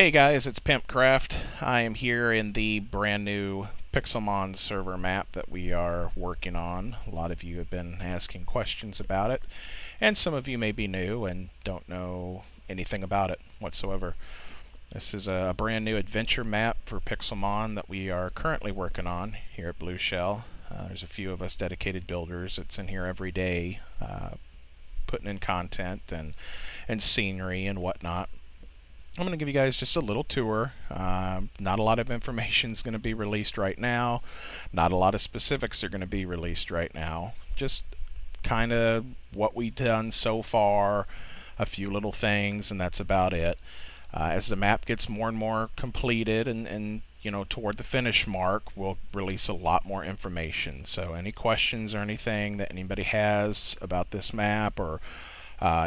Hey guys, it's Pimpcraft. I am here in the brand new Pixelmon Server map that we are working on. A lot of you have been asking questions about it, and some of you may be new and don't know anything about it whatsoever. This is a brand new adventure map for Pixelmon that we are currently working on here at Blushell. There's a few of us dedicated builders. It's in here every day, putting in content and scenery and whatnot. I'm going to give you guys just a little tour. Not a lot of information is going to be released right now. Not a lot of specifics are going to be released right now. Just kind of what we've done so far, a few little things, and that's about it. As the map gets more and more completed and you know, toward the finish mark, we'll release a lot more information. So any questions or anything that anybody has about this map, or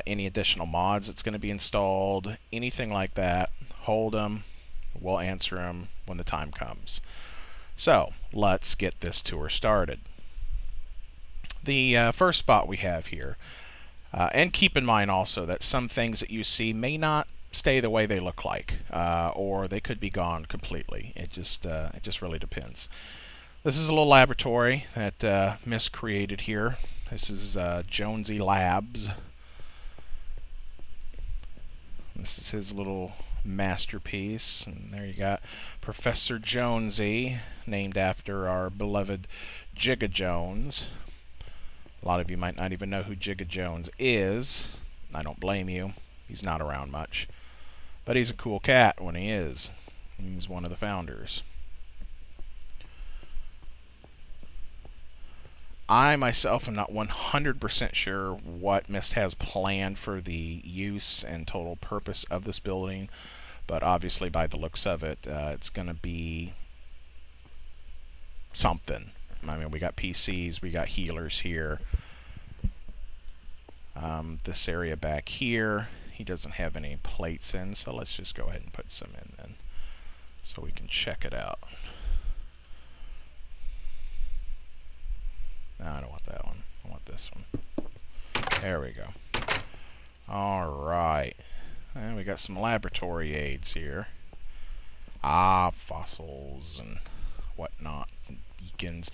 any additional mods that's going to be installed, anything like that, hold them. We'll answer them when the time comes. So let's get this tour started. The first spot we have here, and keep in mind also that some things that you see may not stay the way they look like, or they could be gone completely. It just really depends. This is a little laboratory that Miss created here. This is Jonesy Labs. This is his little masterpiece, and there you got Professor Jonesy, named after our beloved Jigga Jones. A lot of you might not even know who Jigga Jones is. I don't blame you. He's not around much. But he's a cool cat when he is. He's one of the founders. I myself am not 100% sure what Myst has planned for the use and total purpose of this building, but obviously by the looks of it, it's going to be something. I mean, we got PCs, we got healers here. This area back here, he doesn't have any plates in, so let's just go ahead and put some in then, so we can check it out. No, I don't want that one. I want this one. There we go. Alright. And we got some laboratory aids here. Fossils and whatnot. And beacons.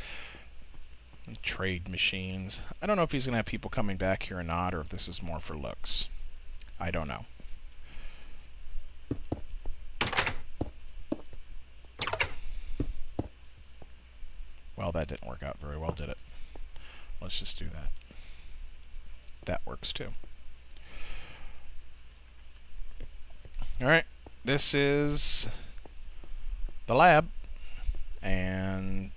And trade machines. I don't know if he's going to have people coming back here or not, or if this is more for looks. I don't know. Well, that didn't work out very well, did it? Let's just do that. That works too. Alright, this is the lab, and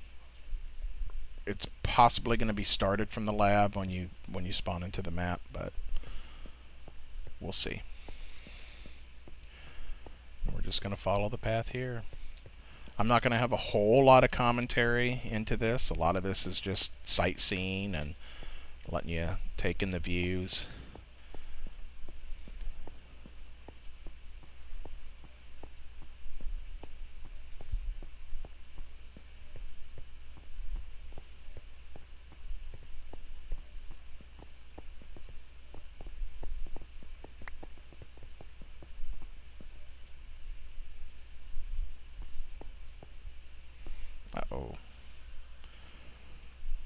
it's possibly going to be started from the lab when you spawn into the map, but we'll see. We're just going to follow the path here. I'm not going to have a whole lot of commentary into this. A lot of this is just sightseeing and letting you take in the views. Uh-oh.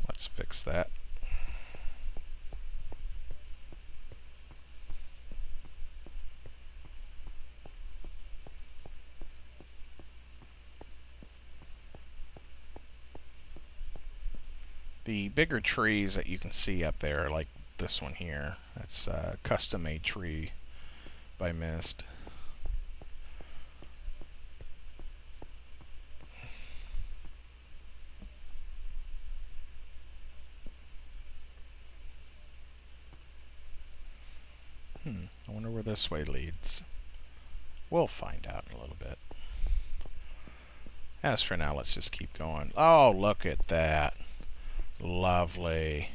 Let's fix that. The bigger trees that you can see up there, like this one here, that's a custom-made tree by Myst. I wonder where this way leads. We'll find out in a little bit. As for now, let's just keep going. Oh, look at that. Lovely.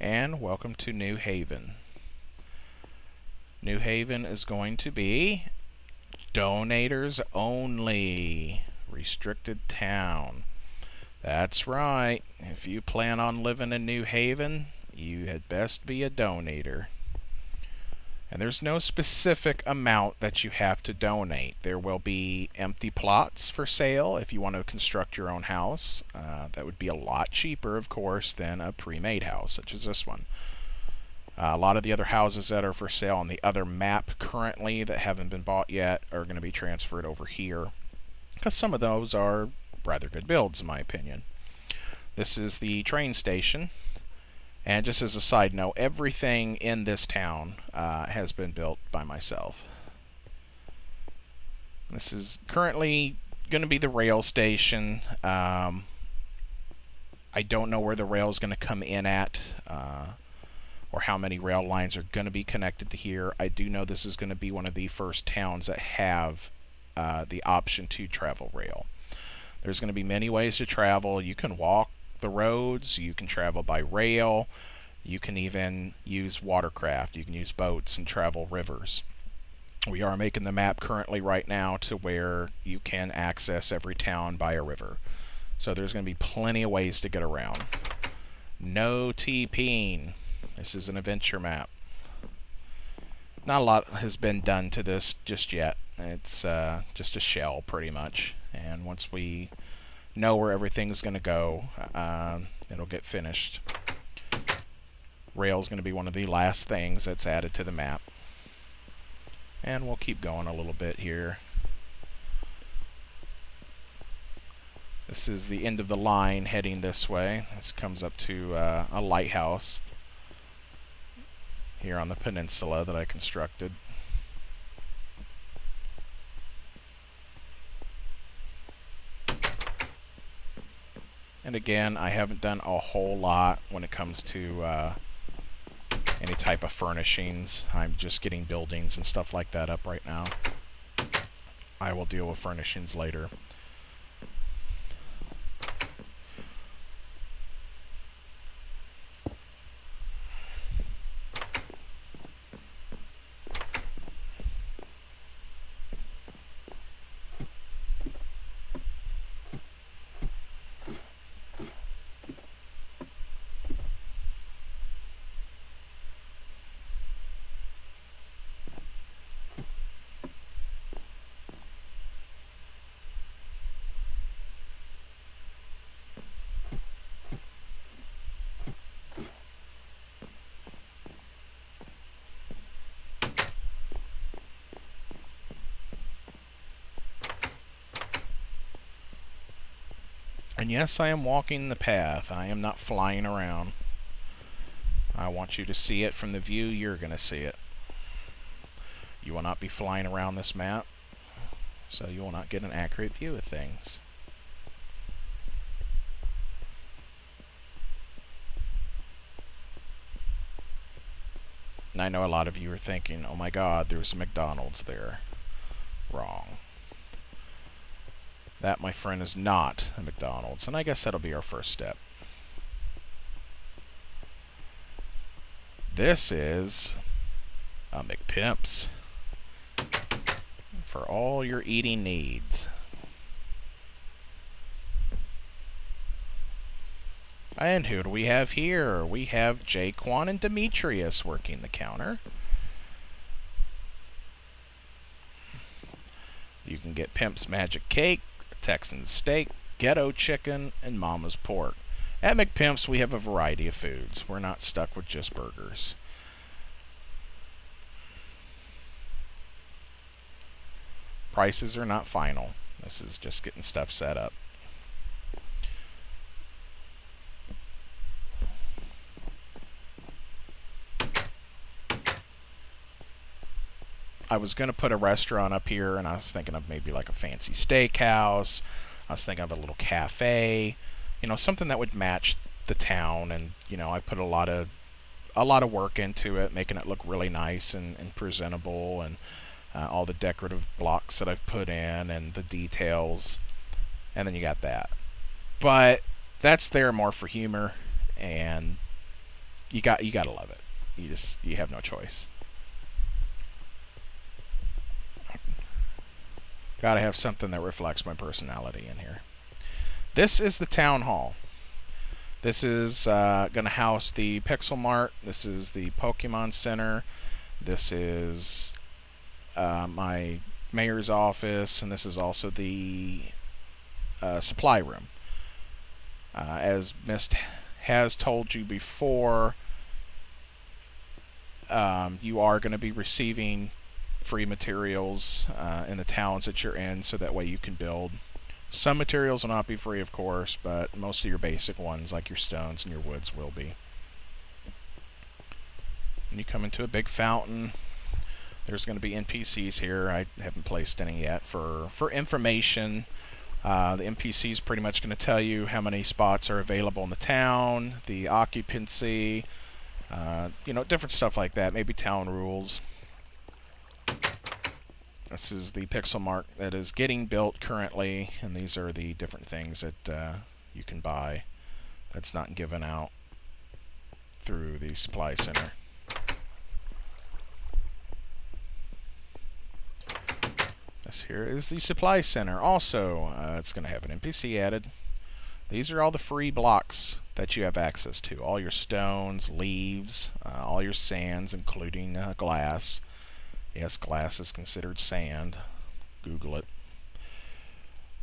And welcome to New Haven. New Haven is going to be donators only. Restricted town. That's right. If you plan on living in New Haven, you had best be a donator. And there's no specific amount that you have to donate. There will be empty plots for sale if you want to construct your own house. That would be a lot cheaper, of course, than a pre-made house, such as this one. A lot of the other houses that are for sale on the other map currently that haven't been bought yet are going to be transferred over here, because some of those are rather good builds, in my opinion. This is the train station. And just as a side note, everything in this town has been built by myself. This is currently going to be the rail station. I don't know where the rail is going to come in at, or how many rail lines are going to be connected to here. I do know this is going to be one of the first towns that have the option to travel rail. There's going to be many ways to travel. You can walk the roads, you can travel by rail, you can even use watercraft, you can use boats and travel rivers. We are making the map currently right now to where you can access every town by a river. So there's going to be plenty of ways to get around. No TPing. This is an adventure map. Not a lot has been done to this just yet. It's just a shell pretty much. And once we know where everything's going to go, it'll get finished. Rail's going to be one of the last things that's added to the map. And we'll keep going a little bit here. This is the end of the line heading this way. This comes up to a lighthouse here on the peninsula that I constructed. And again, I haven't done a whole lot when it comes to any type of furnishings. I'm just getting buildings and stuff like that up right now. I will deal with furnishings later. And yes, I am walking the path. I am not flying around. I want you to see it from the view you're going to see it. You will not be flying around this map, so you will not get an accurate view of things. And I know a lot of you are thinking, oh my god, there's a McDonald's there. Wrong. That, my friend, is not a McDonald's, and I guess that'll be our first step. This is a McPimp's for all your eating needs. And who do we have here? We have Jaquan and Demetrius working the counter. You can get Pimp's Magic Cake, Texan Steak, Ghetto Chicken, and Mama's Pork. At McPimp's, we have a variety of foods. We're not stuck with just burgers. Prices are not final. This is just getting stuff set up. I was going to put a restaurant up here, and I was thinking of maybe like a fancy steakhouse. I was thinking of a little cafe, you know, something that would match the town. And you know, I put a lot of work into it, making it look really nice and presentable, and all the decorative blocks that I've put in and the details. And then you got that. But that's there more for humor, and you got to love it. You have no choice. Gotta have something that reflects my personality in here. This is the town hall. This is going to house the Pixel Mart. This is the Pokemon Center. This is my mayor's office, and this is also the supply room. As Mist has told you before, you are going to be receiving free materials in the towns that you're in, so that way you can build. Some materials will not be free, of course, but most of your basic ones, like your stones and your woods, will be. And you come into a big fountain. There's going to be NPCs here. I haven't placed any yet for information. The NPC is pretty much going to tell you how many spots are available in the town, the occupancy, different stuff like that. Maybe town rules. This is the Pixel Mart that is getting built currently, and these are the different things that you can buy that's not given out through the supply center. This here is the supply center. Also, it's going to have an NPC added. These are all the free blocks that you have access to. All your stones, leaves, all your sands, including glass. Yes, glass is considered sand. Google it.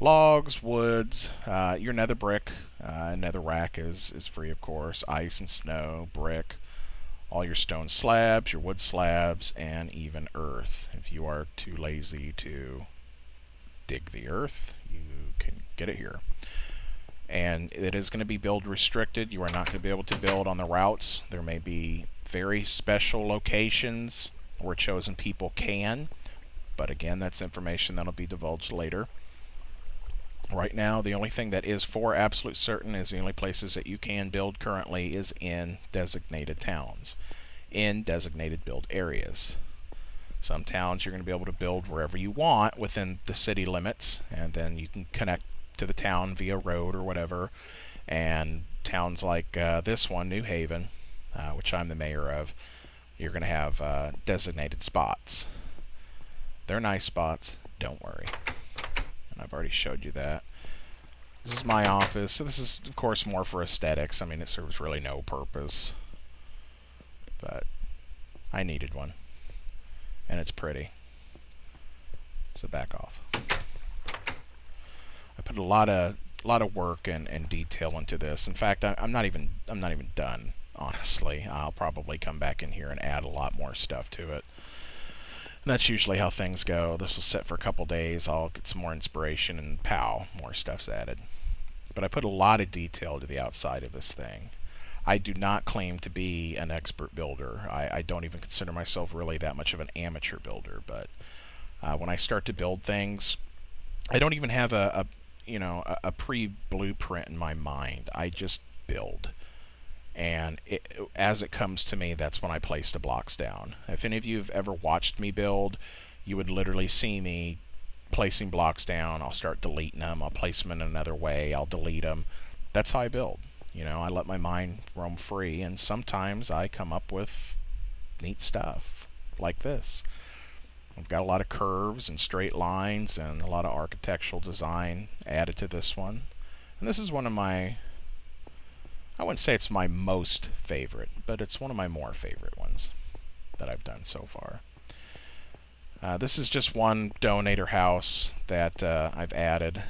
Logs, woods, your nether brick, nether rack is free, of course. Ice and snow, brick, all your stone slabs, your wood slabs, and even earth. If you are too lazy to dig the earth, you can get it here. And it is going to be build restricted. You are not going to be able to build on the routes. There may be very special locations where chosen people can, but again, that's information that'll be divulged later. Right now, the only thing that is for absolute certain is the only places that you can build currently is in designated towns, in designated build areas. Some towns you're going to be able to build wherever you want within the city limits, and then you can connect to the town via road or whatever. And towns like this one, New Haven, which I'm the mayor of, you're going to have designated spots. They're nice spots, don't worry. And I've already showed you that. This is my office. So this is, of course, more for aesthetics. I mean, it serves really no purpose. But I needed one. And it's pretty. So back off. I put a lot of work and detail into this. In fact, I'm not even done. Honestly, I'll probably come back in here and add a lot more stuff to it. And that's usually how things go. This will sit for a couple days. I'll get some more inspiration, and pow, more stuff's added. But I put a lot of detail to the outside of this thing. I do not claim to be an expert builder. I don't even consider myself really that much of an amateur builder. But when I start to build things, I don't even have a pre-blueprint in my mind. I just build. And as it comes to me, that's when I place the blocks down. If any of you have ever watched me build, you would literally see me placing blocks down. I'll start deleting them. I'll place them in another way. I'll delete them. That's how I build. I let my mind roam free, and sometimes I come up with neat stuff like this. I've got a lot of curves and straight lines and a lot of architectural design added to this one. And this is one of my, I wouldn't say it's my most favorite, but it's one of my more favorite ones that I've done so far. This is just one donator house that I've added.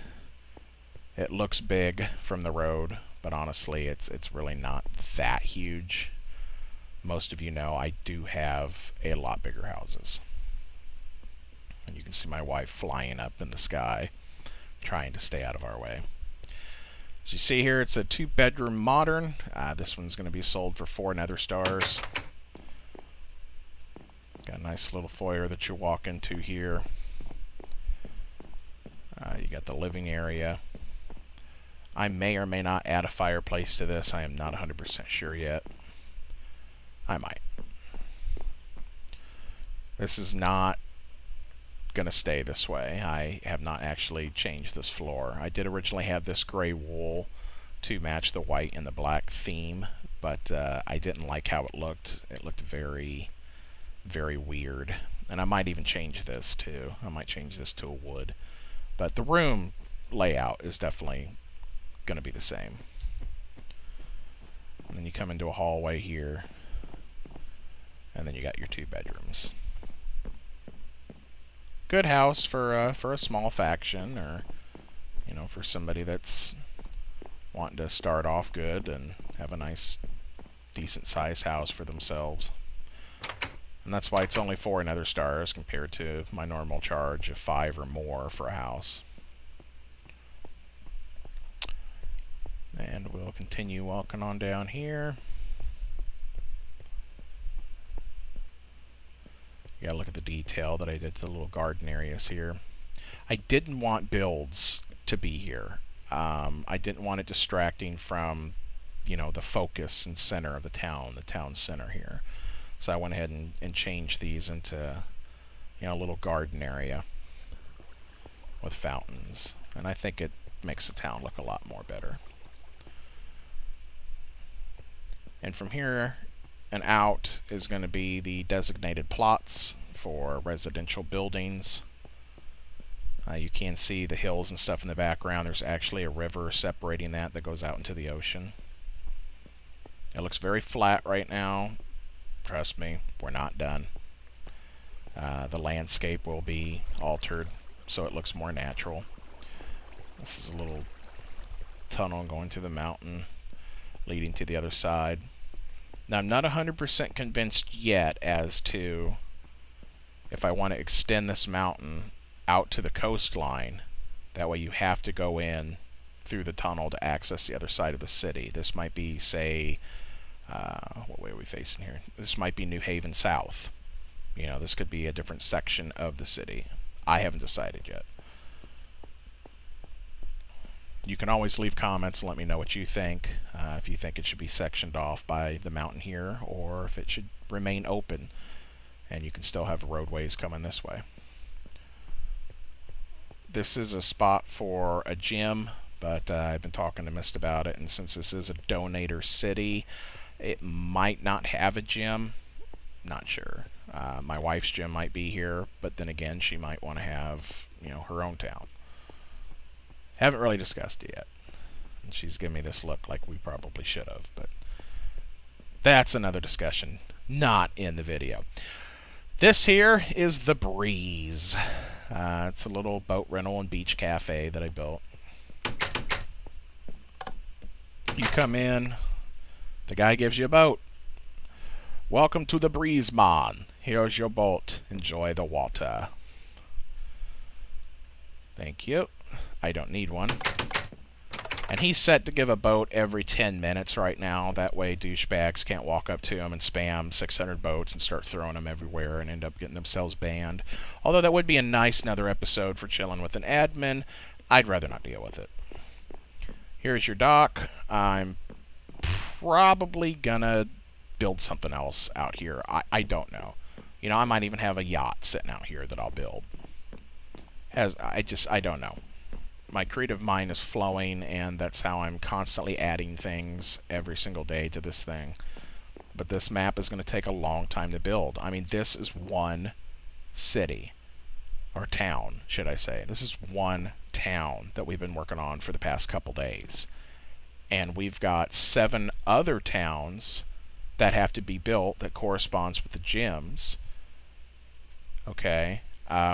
It looks big from the road, but honestly, it's really not that huge. Most of you know I do have a lot bigger houses. And you can see my wife flying up in the sky, trying to stay out of our way. As you see here, it's a 2-bedroom modern. This one's going to be sold for 4 nether stars. Got a nice little foyer that you walk into here. You got the living area. I may or may not add a fireplace to this. I am not 100% sure yet. I might. This is not going to stay this way. I have not actually changed this floor. I did originally have this gray wool to match the white and the black theme, but I didn't like how it looked. It looked very, very weird. And I might even change this too. I might change this to a wood. But the room layout is definitely going to be the same. And then you come into a hallway here, and then you got your 2 bedrooms. Good house for a small faction, or for somebody that's wanting to start off good and have a nice, decent sized house for themselves. And that's why it's only 4 nether stars compared to my normal charge of 5 or more for a house. And we'll continue walking on down here. You gotta look at the detail that I did to the little garden areas here. I didn't want builds to be here. I didn't want it distracting from, the focus and center of the town center here. So I went ahead and changed these into, a little garden area with fountains. And I think it makes the town look a lot more better. And from here and out is going to be the designated plots for residential buildings. You can see the hills and stuff in the background. There's actually a river separating that goes out into the ocean. It looks very flat right now. Trust me, we're not done. The landscape will be altered so it looks more natural. This is a little tunnel going to the mountain leading to the other side. Now, I'm not 100% convinced yet as to if I want to extend this mountain out to the coastline. That way you have to go in through the tunnel to access the other side of the city. This might be, say, what way are we facing here? This might be New Haven South. This could be a different section of the city. I haven't decided yet. You can always leave comments and let me know what you think. If you think it should be sectioned off by the mountain here, or if it should remain open and you can still have roadways coming this way. This is a spot for a gym, but I've been talking to Mist about it, and since this is a donator city, it might not have a gym. Not sure. My wife's gym might be here, but then again, she might want to have, her own town. Haven't really discussed it yet. And she's giving me this look like we probably should have, but that's another discussion, not in the video. This here is The Breeze. It's a little boat rental and beach cafe that I built. You come in, the guy gives you a boat. Welcome to the Pixelmon. Here's your boat. Enjoy the water. Thank you. I don't need one. And he's set to give a boat every 10 minutes right now. That way douchebags can't walk up to him and spam 600 boats and start throwing them everywhere and end up getting themselves banned. Although that would be a nice another episode for chilling with an admin. I'd rather not deal with it. Here's your dock. I'm probably gonna build something else out here. I don't know. I might even have a yacht sitting out here that I'll build. I don't know. My creative mind is flowing, and that's how I'm constantly adding things every single day to this thing. But this map is going to take a long time to build. I mean, this is one city, or town, should I say. This is one town that we've been working on for the past couple days. And we've got 7 other towns that have to be built that corresponds with the gyms. Okay.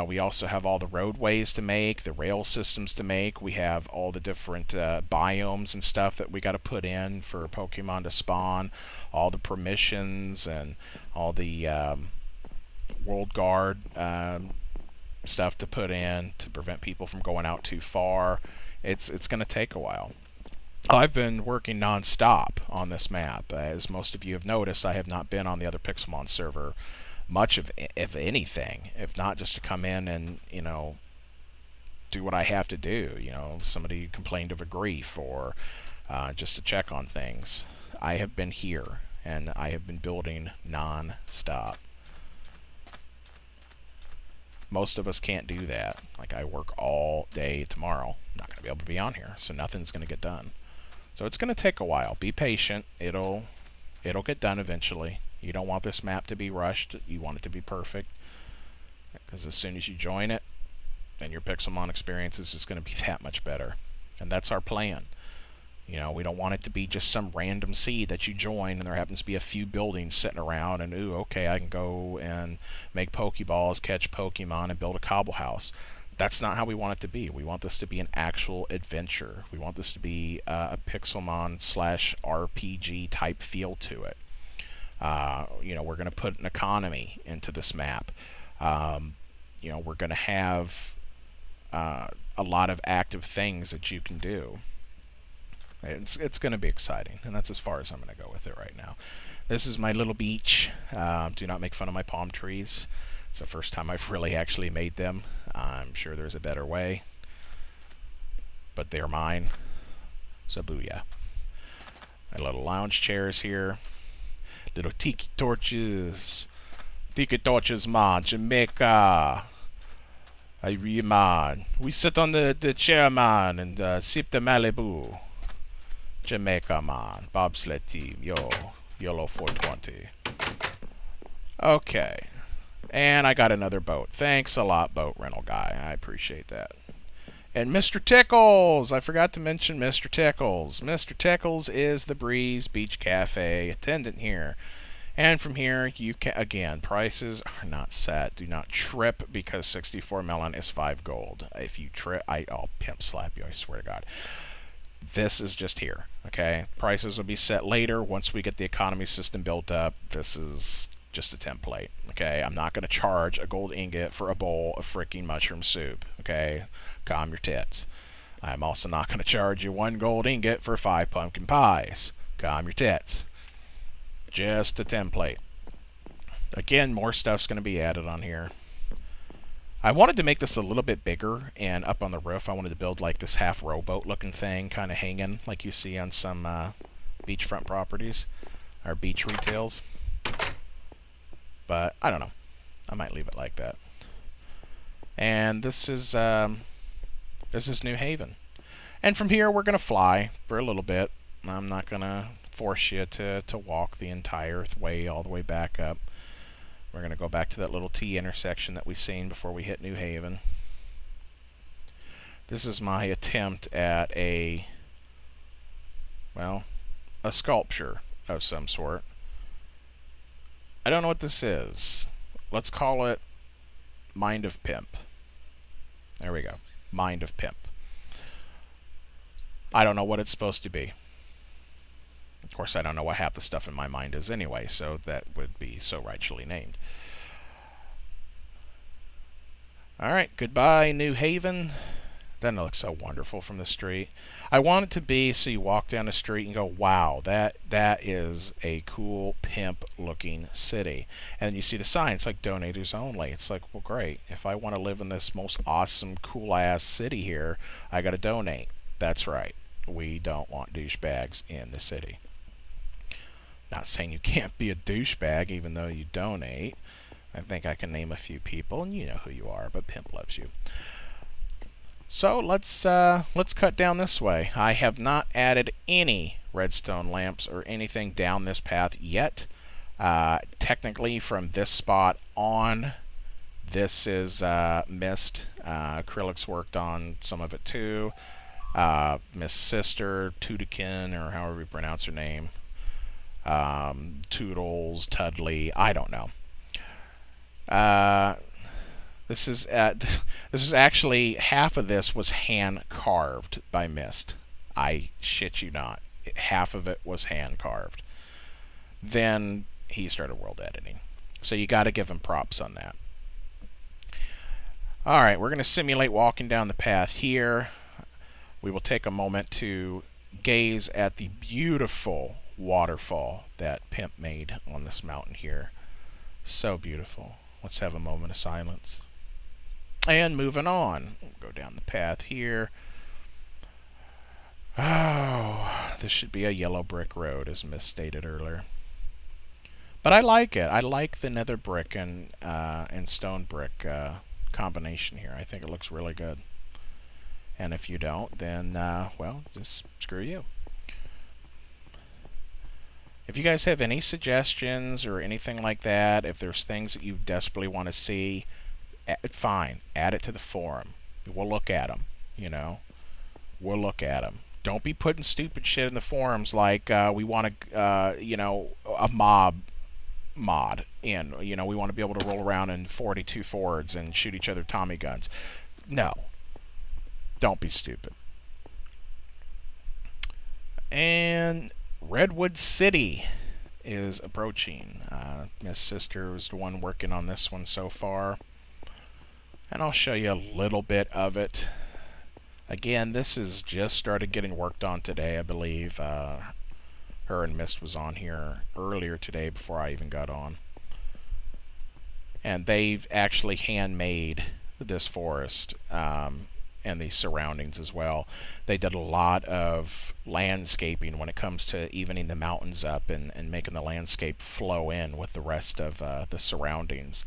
We also have all the roadways to make, the rail systems to make. We have all the different biomes and stuff that we got to put in for Pokemon to spawn, all the permissions and all the World Guard stuff to put in to prevent people from going out too far. It's going to take a while. I've been working non-stop on this map. As most of you have noticed, I have not been on the other Pixelmon server much of, if anything, if not just to come in and, do what I have to do. Somebody complained of a grief or just to check on things. I have been here, and I have been building non-stop. Most of us can't do that. Like, I work all day tomorrow. I'm not going to be able to be on here, so nothing's going to get done. So it's going to take a while. Be patient. It'll get done eventually. You don't want this map to be rushed. You want it to be perfect. Because as soon as you join it, then your Pixelmon experience is just going to be that much better. And that's our plan. You know, we don't want it to be just some random seed that you join and there happens to be a few buildings sitting around and, ooh, okay, I can go and make Pokeballs, catch Pokemon, and build a cobble house. That's not how we want it to be. We want this to be an actual adventure. We want this to be a Pixelmon / RPG type feel to it. You know, we're going to put an economy into this map. You know, we're going to have a lot of active things that you can do. It's going to be exciting, and that's as far as I'm going to go with it right now. This is my little beach. Do not make fun of my palm trees. It's the first time I've really actually made them. I'm sure there's a better way, but they're mine. So booyah. My little lounge chairs here. Little tiki torches. Tiki torches, man. Jamaica. Man. We sit on the chair, man, and sip the Malibu. Jamaica, man. Bobsled team. Yo. YOLO 420. Okay. And I got another boat. Thanks a lot, boat rental guy. I appreciate that. And Mr. Tickles! I forgot to mention Mr. Tickles. Mr. Tickles is the Breeze Beach Cafe attendant here. And from here, you can, again, prices are not set. Do not trip because 64 melon is 5 gold. If you trip, I'll pimp slap you, I swear to God. This is just here, okay? Prices will be set later once we get the economy system built up. This is just a template, okay? I'm not going to charge a gold ingot for a bowl of freaking mushroom soup, okay? Calm your tits. I'm also not going to charge you 1 gold ingot for 5 pumpkin pies. Calm your tits. Just a template. Again, more stuff's going to be added on here. I wanted to make this a little bit bigger, and up on the roof I wanted to build like this half rowboat looking thing kind of hanging like you see on some beachfront properties or beach retails. But I don't know. I might leave it like that. And this is New Haven. And from here we're going to fly for a little bit. I'm not going to force you to walk the entire way all the way back up. We're going to go back to that little T intersection that we seen before we hit New Haven. This is my attempt at a sculpture of some sort. I don't know what this is. Let's call it Mind of Pimp. There we go. Mind of Pimp. I don't know what it's supposed to be. Of course, I don't know what half the stuff in my mind is anyway, so that would be so rightfully named. Alright, goodbye, New Haven. Doesn't it look so wonderful from the street? I want it to be so you walk down the street and go, wow, that is a cool, pimp-looking city. And you see the sign, it's like donators only. It's like, well, great. If I want to live in this most awesome, cool-ass city here, I got to donate. That's right. We don't want douchebags in the city. Not saying you can't be a douchebag even though you donate. I think I can name a few people, and you know who you are, but Pimp loves you. So let's cut down this way. I have not added any redstone lamps or anything down this path yet. Technically, from this spot on, this is mist. Acrylics worked on some of it too. Miss Sister, Tudikin, or however you pronounce her name. Toodles, Tudley, I don't know. This is actually, half of this was hand carved by Mist. I shit you not. Half of it was hand carved. Then he started world editing. So you got to give him props on that. Alright, we're going to simulate walking down the path here. We will take a moment to gaze at the beautiful waterfall that Pimp made on this mountain here. So beautiful. Let's have a moment of silence. And moving on. We'll go down the path here. Oh, this should be a yellow brick road, as misstated earlier. But I like it. I like the nether brick and stone brick combination here. I think it looks really good. And if you don't, then, well, just screw you. If you guys have any suggestions or anything like that, if there's things that you desperately want to see, fine, add it to the forum. We'll look at them, you know. We'll look at them. Don't be putting stupid shit in the forums like we want to, a mob mod in. We want to be able to roll around in 42 Fords and shoot each other Tommy guns. No. Don't be stupid. And Redwood City is approaching. Miss Sister was the one working on this one so far. And I'll show you a little bit of it. Again, this is just started getting worked on today, I believe. Her and Mist was on here earlier today before I even got on. And they've actually handmade this forest and the surroundings as well. They did a lot of landscaping when it comes to evening the mountains up and making the landscape flow in with the rest of the surroundings.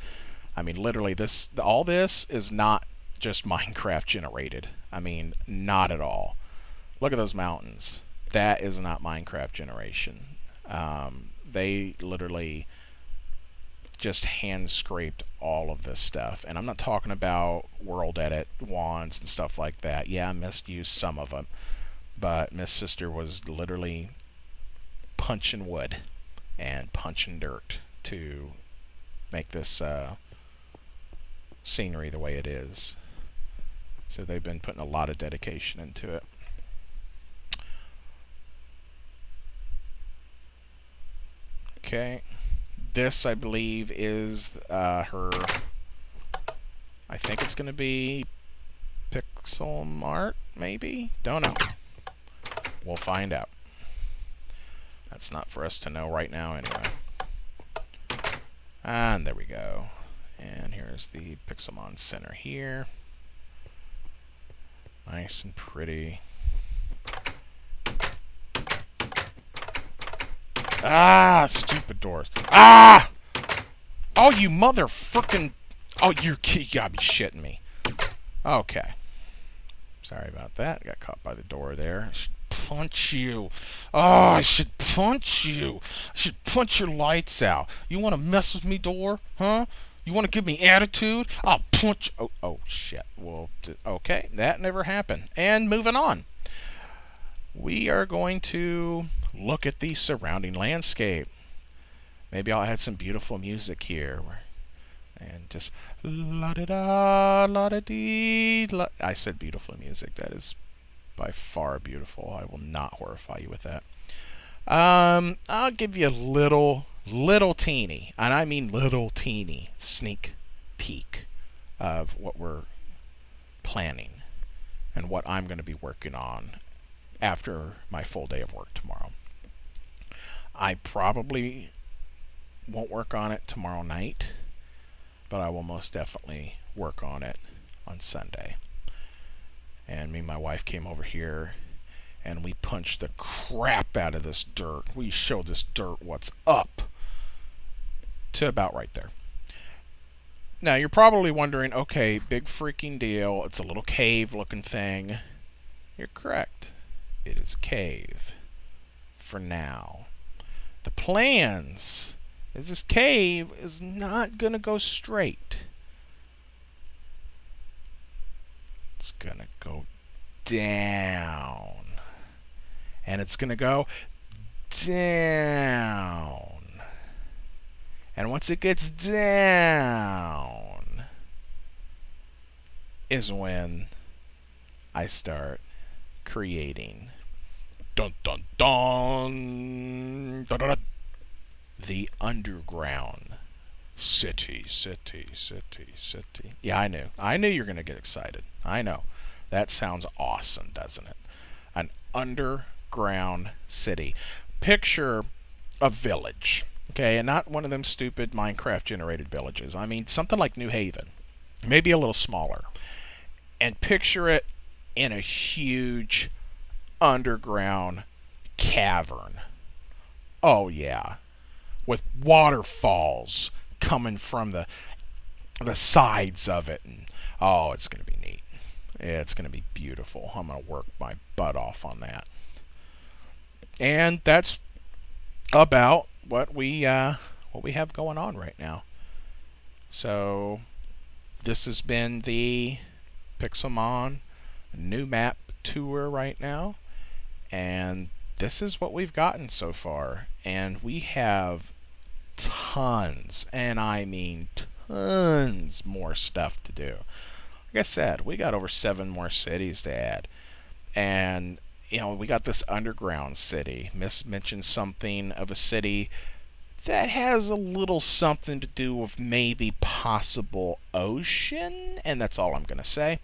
I mean, literally, all this is not just Minecraft generated. I mean, not at all. Look at those mountains. That is not Minecraft generation. They literally just hand scraped all of this stuff. And I'm not talking about world edit wands and stuff like that. Yeah, I misused some of them. But Miss Sister was literally punching wood and punching dirt to make this scenery the way it is. So they've been putting a lot of dedication into it. Okay. This, I believe, is her... I think it's going to be Pixelmon, maybe? Don't know. We'll find out. That's not for us to know right now, anyway. And there we go. And here's the Pixelmon Center here. Nice and pretty. Ah, stupid doors. Ah! Oh, you mother frickin'... Oh, you gotta be shitting me. Okay. Sorry about that. Got caught by the door there. I should punch you. Oh, I should punch you. I should punch your lights out. You want to mess with me, door? Huh? You want to give me attitude? I'll punch... Oh, shit. Well, okay. That never happened. And moving on. We are going to look at the surrounding landscape. Maybe I'll add some beautiful music here. And just la-da-da, la-da-dee, la. I said beautiful music. That is by far beautiful. I will not horrify you with that. I'll give you a little teeny, and I mean little teeny, sneak peek of what we're planning and what I'm going to be working on after my full day of work tomorrow. I probably won't work on it tomorrow night, but I will most definitely work on it on Sunday. And me and my wife came over here and we punched the crap out of this dirt. We showed this dirt what's up to about right there. Now you're probably wondering, okay, big freaking deal. It's a little cave looking thing. You're correct. It is a cave for now. The plans is this cave is not going to go straight. It's going to go down. And it's going to go down. And once it gets down is when I start creating dun dun dun, dun, dun, dun, the underground city. Yeah, I knew you were going to get excited. I know. That sounds awesome, doesn't it? An underground city. Picture a village, okay, and not one of them stupid Minecraft generated villages. I mean something like New Haven, maybe a little smaller, and picture it in a huge underground cavern. Oh yeah, with waterfalls coming from the sides of it, and oh, it's going to be neat. It's going to be beautiful. I'm going to work my butt off on that. And that's about what we have going on right now. So this has been the Pixelmon new map tour right now, And this is what we've gotten so far. And we have tons, and I mean tons more stuff to do. Like I said, we got over 7 more cities to add. And, we got this underground city. Miss mentioned something of a city that has a little something to do with maybe possible ocean, and that's all I'm going to say.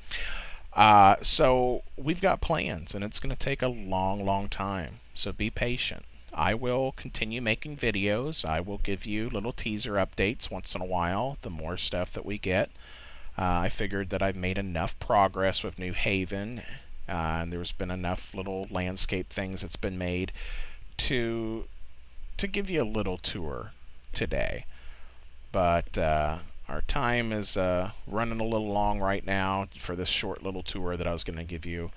So we've got plans, and it's going to take a long, long time. So be patient. I will continue making videos. I will give you little teaser updates once in a while, the more stuff that we get. I figured that I've made enough progress with New Haven, and there's been enough little landscape things that's been made to give you a little tour today. But our time is running a little long right now for this short little tour that I was going to give you.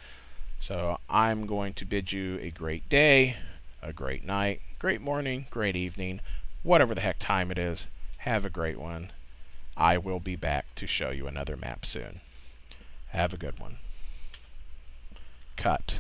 So I'm going to bid you a great day, a great night, great morning, great evening, whatever the heck time it is. Have a great one. I will be back to show you another map soon. Have a good one. Cut.